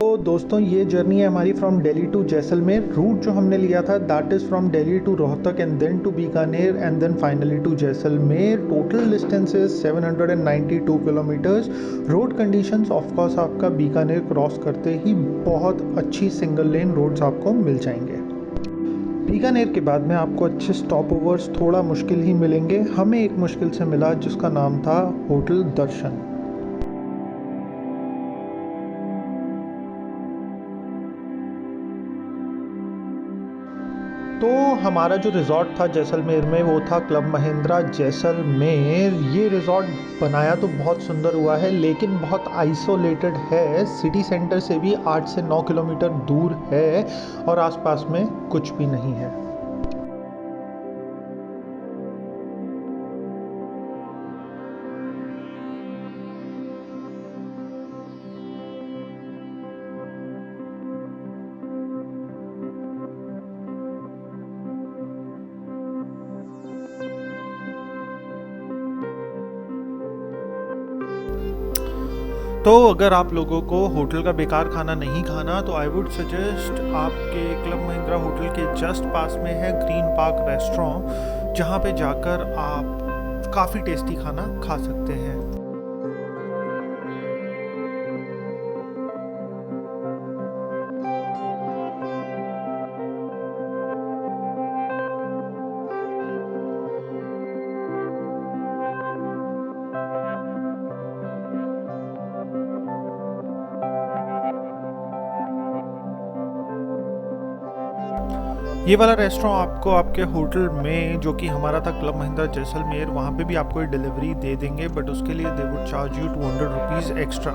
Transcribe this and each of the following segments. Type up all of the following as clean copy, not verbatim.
तो दोस्तों ये जर्नी है हमारी from Delhi to Jaisalmer. Route जो हमने लिया था that is from Delhi to Rohtak and then to Bikaner and then finally to Jaisalmer. Total distance is 792 kilometres. Road conditions of course आपका बीकानेर क्रॉस करते ही बहुत अच्छी सिंगल लेन रोड्स आपको मिल जाएंगे। बीकानेर के बाद में आपको अच्छे स्टॉप ओवर्स थोड़ा मुश्किल ही मिलेंगे। हमें एक मुश्किल से मिला जिसका नाम था होटल दर्शन। तो हमारा जो रिज़ॉर्ट था जैसलमेर में वो था क्लब महिंद्रा जैसलमेर। ये रिज़ॉर्ट बनाया तो बहुत सुंदर हुआ है लेकिन बहुत आइसोलेटेड है। सिटी सेंटर से भी 8 से 9 किलोमीटर दूर है और आसपास में कुछ भी नहीं है। तो अगर आप लोगों को होटल का बेकार खाना नहीं खाना तो आई वुड सजेस्ट आपके क्लब महिंद्रा होटल के जस्ट पास में है ग्रीन पार्क रेस्टोरेंट, जहाँ पे जाकर आप काफ़ी टेस्टी खाना खा सकते हैं। ये वाला रेस्टोरेंट आपको आपके होटल में, जो कि हमारा था क्लब महिंद्रा जैसलमेर, वहाँ पे भी आपको डिलीवरी दे देंगे, बट उसके लिए they would charge you 200 rupees extra.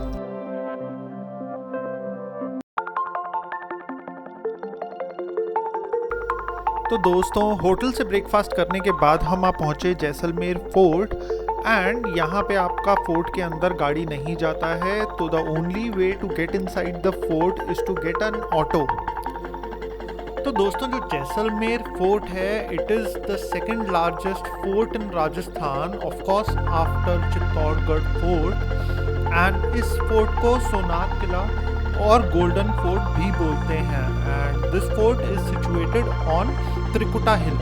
तो दोस्तों होटल से ब्रेकफास्ट करने के बाद हम आप पहुँचे जैसलमेर फोर्ट एंड यहाँ पे आपका फोर्ट के अंदर गाड़ी नहीं जाता है, तो the only way to get inside the fort is to get an auto. तो दोस्तों जो जैसलमेर फोर्ट है it is the second largest fort in Rajasthan, of course after Chittorgarh fort. And इस फोर्ट को सोनार किला और गोल्डन फोर्ट भी बोलते हैं। And this fort is situated on Trikuta hill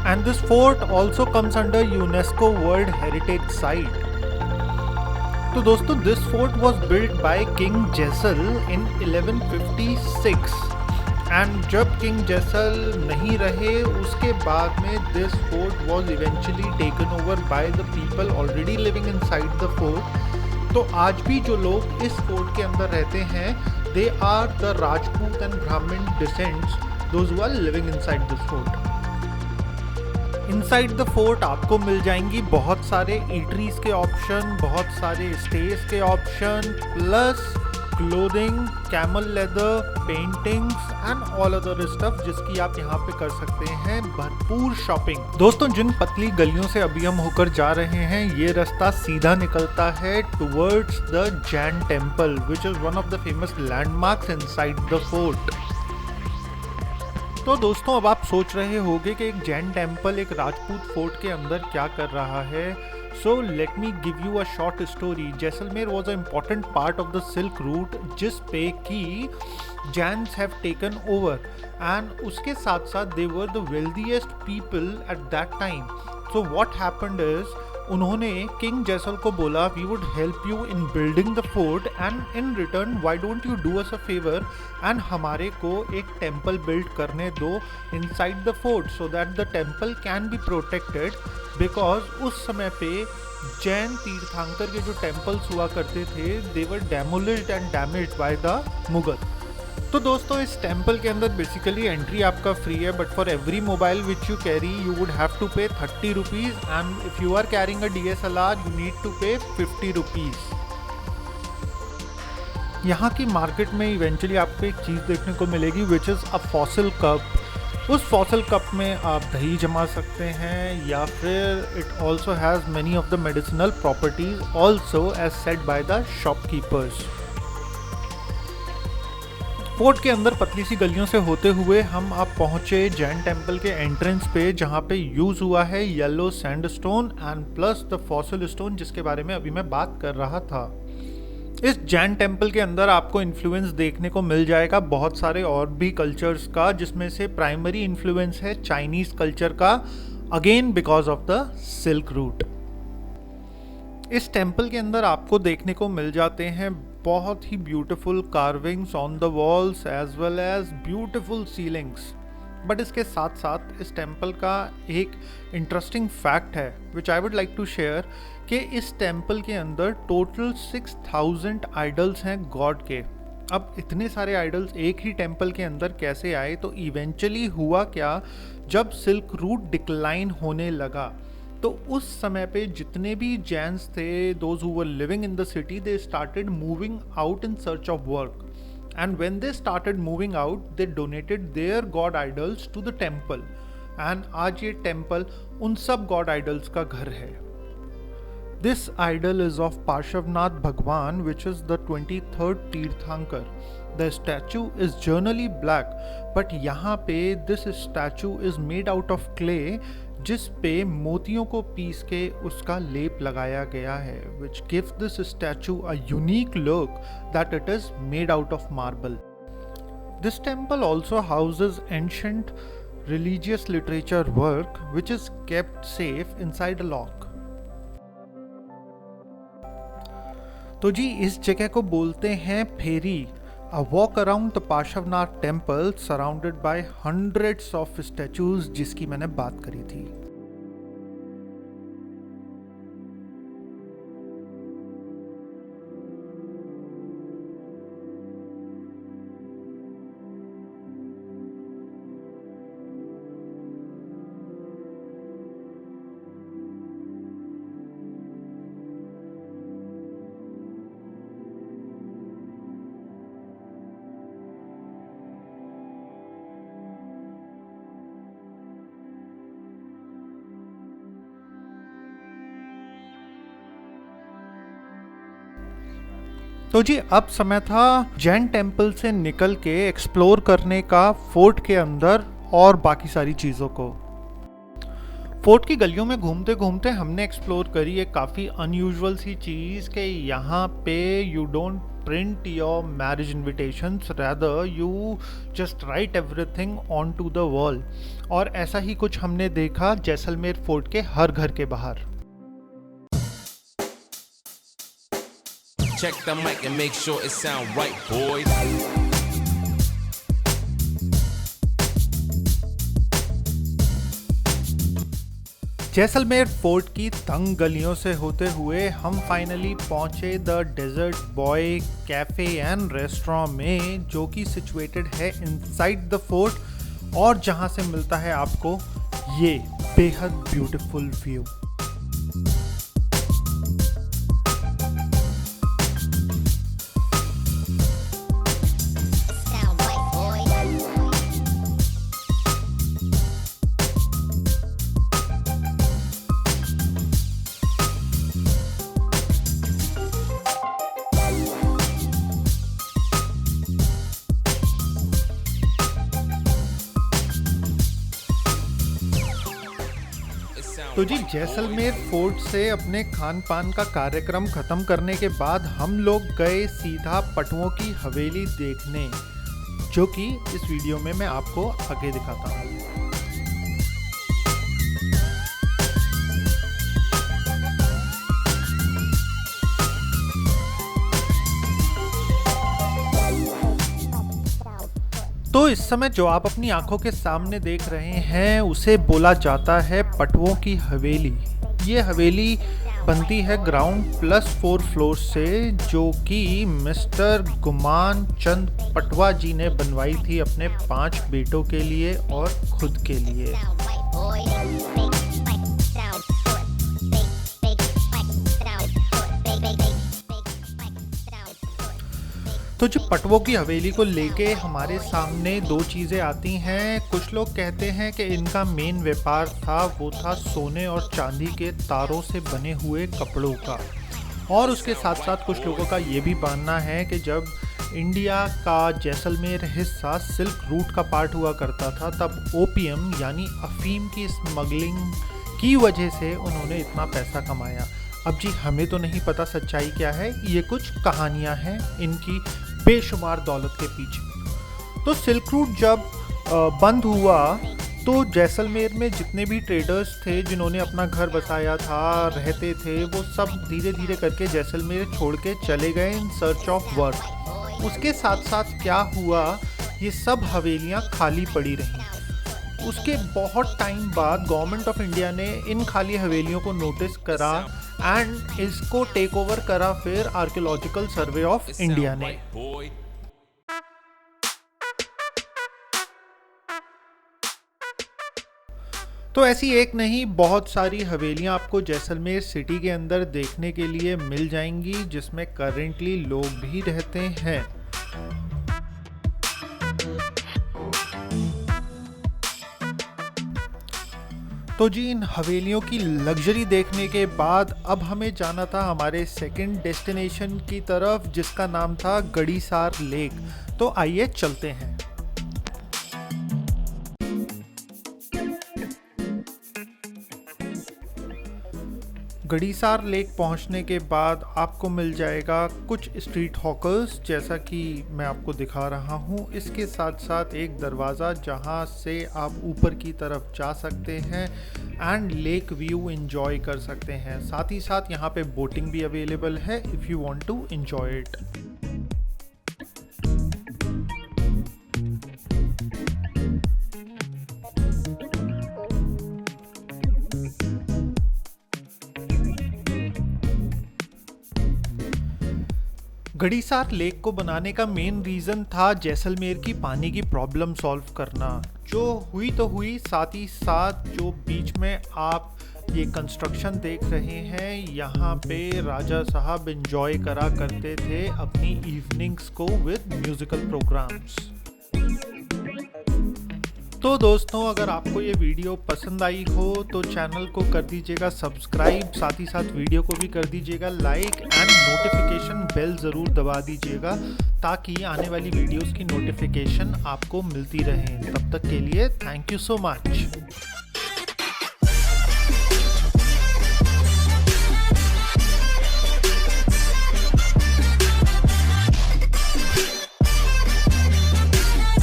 and this fort also comes under UNESCO world heritage site. तो दोस्तों this fort was built by king Jesal in 1156 and जब king जैसल नहीं रहे उसके बाद में this fort was eventually taken over by the people already living inside the fort. तो आज भी जो लोग इस फोर्ट के अंदर रहते हैं they are the Rajput and Brahmin descents those who are living inside this fort. Inside the fort आपको मिल जाएंगी बहुत सारे ईटरीज के ऑप्शन, बहुत सारे स्टेज के option, plus clothing, camel leather, paintings and all other stuff जिसकी आप यहाँ पे कर सकते हैं भरपूर शॉपिंग। दोस्तों जिन पतली गलियों से अभी हम होकर जा रहे हैं ये रास्ता सीधा निकलता है towards the Jain temple which is one of the famous landmarks inside the fort. तो दोस्तों अब आप सोच रहे होंगे कि एक जैन टेम्पल एक राजपूत फोर्ट के अंदर क्या कर रहा है। So let me give you a short story. Jaisalmer was a important part of the silk route जिस पे कि Jains have taken over and उसके साथ साथ they were the wealthiest people at that time. So what happened is उन्होंने king Jaisal को बोला we would help you in building the fort and in return why don't you do us a favour and हमारे को एक temple build करने दो inside the fort so that the temple can be protected. Because उस समय पे जैन तीर्थंकर के जो टेम्पल्स हुआ करते थे they were demolished and damaged by the Mughal. तो दोस्तों इस टेम्पल के अंदर बेसिकली एंट्री आपका फ्री है, but for every mobile which you carry you would have to pay 30 rupees and if you are carrying a DSLR you need to pay 50 rupees. यहाँ की market में इवेंचुअली आपको एक चीज़ देखने को मिलेगी which is a fossil cup. उस fossil cup में आप दही जमा सकते हैं या फिर it also has many of the medicinal properties also as said by the shopkeepers. Fort के अंदर पतली सी गलियों से होते हुए हम अब पहुंचे जैन टेम्पल के एंट्रेंस पे, जहां पे यूज हुआ है yellow sandstone and plus the fossil stone, जिसके बारे में अभी मैं बात कर रहा था। इस जैन टेम्पल के अंदर आपको इन्फ्लुएंस देखने को मिल जाएगा बहुत सारे और भी कल्चर्स का, जिसमें से प्राइमरी इन्फ्लुएंस है चाइनीज कल्चर का, again because of the silk route. इस टेम्पल के अंदर आपको देखने को मिल जाते हैं बहुत ही beautiful carvings on the walls as well as beautiful ceilings. But इसके साथ साथ इस टेम्पल का एक इंटरेस्टिंग फैक्ट है which I would like to share, कि इस टेम्पल के अंदर टोटल 6000 आइडल्स हैं गॉड के। अब इतने सारे आइडल्स एक ही टेम्पल के अंदर कैसे आए? तो इवेंचुअली हुआ क्या, जब सिल्क रूट डिक्लाइन होने लगा तो उस समय पे जितने भी जैन्स थे, those who were living in the city, they started moving out in search of work, and when they started moving out they donated their god idols to the temple, and आज ये temple उन सब god idols का घर है। This idol is of Parshvanath Bhagwan, which is the 23rd Tirthankar. The statue is generally black, but यहाँ पे this statue is made out of clay, जिस पे मोतियों को पीस के उसका लेप लगाया गया है, which gives this statue a unique look that it is made out of marble. This temple also houses ancient religious literature work which is kept safe inside a lock. तो जी इस जगह को बोलते हैं फेरी, a walk around the Parshvanath temple surrounded by hundreds of statues, जिसकी मैंने बात करी थी। तो जी अब समय था जैन टेम्पल से निकल के एक्सप्लोर करने का फोर्ट के अंदर और बाकी सारी चीज़ों को। फोर्ट की गलियों में घूमते घूमते हमने एक्सप्लोर करी एक काफ़ी अनयूजुअल सी चीज़, कि यहाँ पे you don't print your marriage invitations, rather you just write everything on to the wall. और ऐसा ही कुछ हमने देखा जैसलमेर फोर्ट के हर घर के बाहर। Check the mic and make sure it sound right, boys. Jaisalmer fort की तंग गलियों से होते हुए हम फाइनली पहुंचे the desert boy cafe and restaurant में, जो कि सिचुएटेड है इनसाइड द फोर्ट और जहां से मिलता है आपको ये बेहद ब्यूटीफुल व्यू। तो जी जैसलमेर फोर्ट से अपने खान पान का कार्यक्रम ख़त्म करने के बाद हम लोग गए सीधा पटुओं की हवेली देखने, जो कि इस वीडियो में मैं आपको आगे दिखाता हूँ। तो इस समय जो आप अपनी आंखों के सामने देख रहे हैं उसे बोला जाता है पटुओं की हवेली। ये हवेली बनती है ग्राउंड +4 फ्लोर से, जो कि मिस्टर गुमान चंद पटवा जी ने बनवाई थी अपने 5 बेटों के लिए और खुद के लिए। तो जो पटवों की हवेली को लेके हमारे सामने दो चीज़ें आती हैं। कुछ लोग कहते हैं कि इनका मेन व्यापार था वो था सोने और चांदी के तारों से बने हुए कपड़ों का, और उसके साथ साथ कुछ लोगों का ये भी मानना है कि जब इंडिया का जैसलमेर हिस्सा सिल्क रूट का पार्ट हुआ करता था, तब ओपियम यानी अफीम की स्मगलिंग की वजह से उन्होंने इतना पैसा कमाया। अब जी हमें तो नहीं पता सच्चाई क्या है, ये कुछ कहानियाँ हैं इनकी बेशुमार दौलत के पीछे। तो सिल्क रूट जब बंद हुआ तो जैसलमेर में जितने भी ट्रेडर्स थे जिन्होंने अपना घर बसाया था, रहते थे, वो सब धीरे धीरे करके जैसलमेर छोड़ के चले गए इन सर्च ऑफ वर्क। उसके साथ साथ क्या हुआ, ये सब हवेलियाँ खाली पड़ी रहीं। उसके बहुत टाइम बाद गवर्नमेंट ऑफ इंडिया ने इन खाली हवेलियों को नोटिस करा एंड इसको टेक ओवर करा फिर आर्कियोलॉजिकल सर्वे ऑफ इंडिया ने। तो ऐसी एक नहीं बहुत सारी हवेलियां आपको जैसलमेर सिटी के अंदर देखने के लिए मिल जाएंगी, जिसमें करेंटली लोग भी रहते हैं। तो जी इन हवेलियों की लग्जरी देखने के बाद अब हमें जाना था हमारे सेकंड डेस्टिनेशन की तरफ, जिसका नाम था गड़ीसार लेक। तो आइए चलते हैं। गड़ीसार लेक पहुंचने के बाद आपको मिल जाएगा कुछ स्ट्रीट हॉकर्स, जैसा कि मैं आपको दिखा रहा हूं। इसके साथ साथ एक दरवाज़ा जहां से आप ऊपर की तरफ जा सकते हैं एंड लेक व्यू एंजॉय कर सकते हैं। साथ ही साथ यहां पे बोटिंग भी अवेलेबल है if you want to enjoy it. Gadisar lake को बनाने का मेन रीज़न था जैसलमेर की पानी की प्रॉब्लम सॉल्व करना, जो हुई तो हुई। साथ ही साथ जो बीच में आप ये कंस्ट्रक्शन देख रहे हैं, यहाँ पे राजा साहब एंजॉय करा करते थे अपनी इवनिंग्स को विद म्यूज़िकल प्रोग्राम्स। तो दोस्तों अगर आपको ये वीडियो पसंद आई हो तो चैनल को कर दीजिएगा सब्सक्राइब, साथ ही साथ वीडियो को भी कर दीजिएगा लाइक एंड नोटिफिकेशन बेल ज़रूर दबा दीजिएगा, ताकि आने वाली वीडियोस की नोटिफिकेशन आपको मिलती रहे। तब तक के लिए थैंक यू सो मच।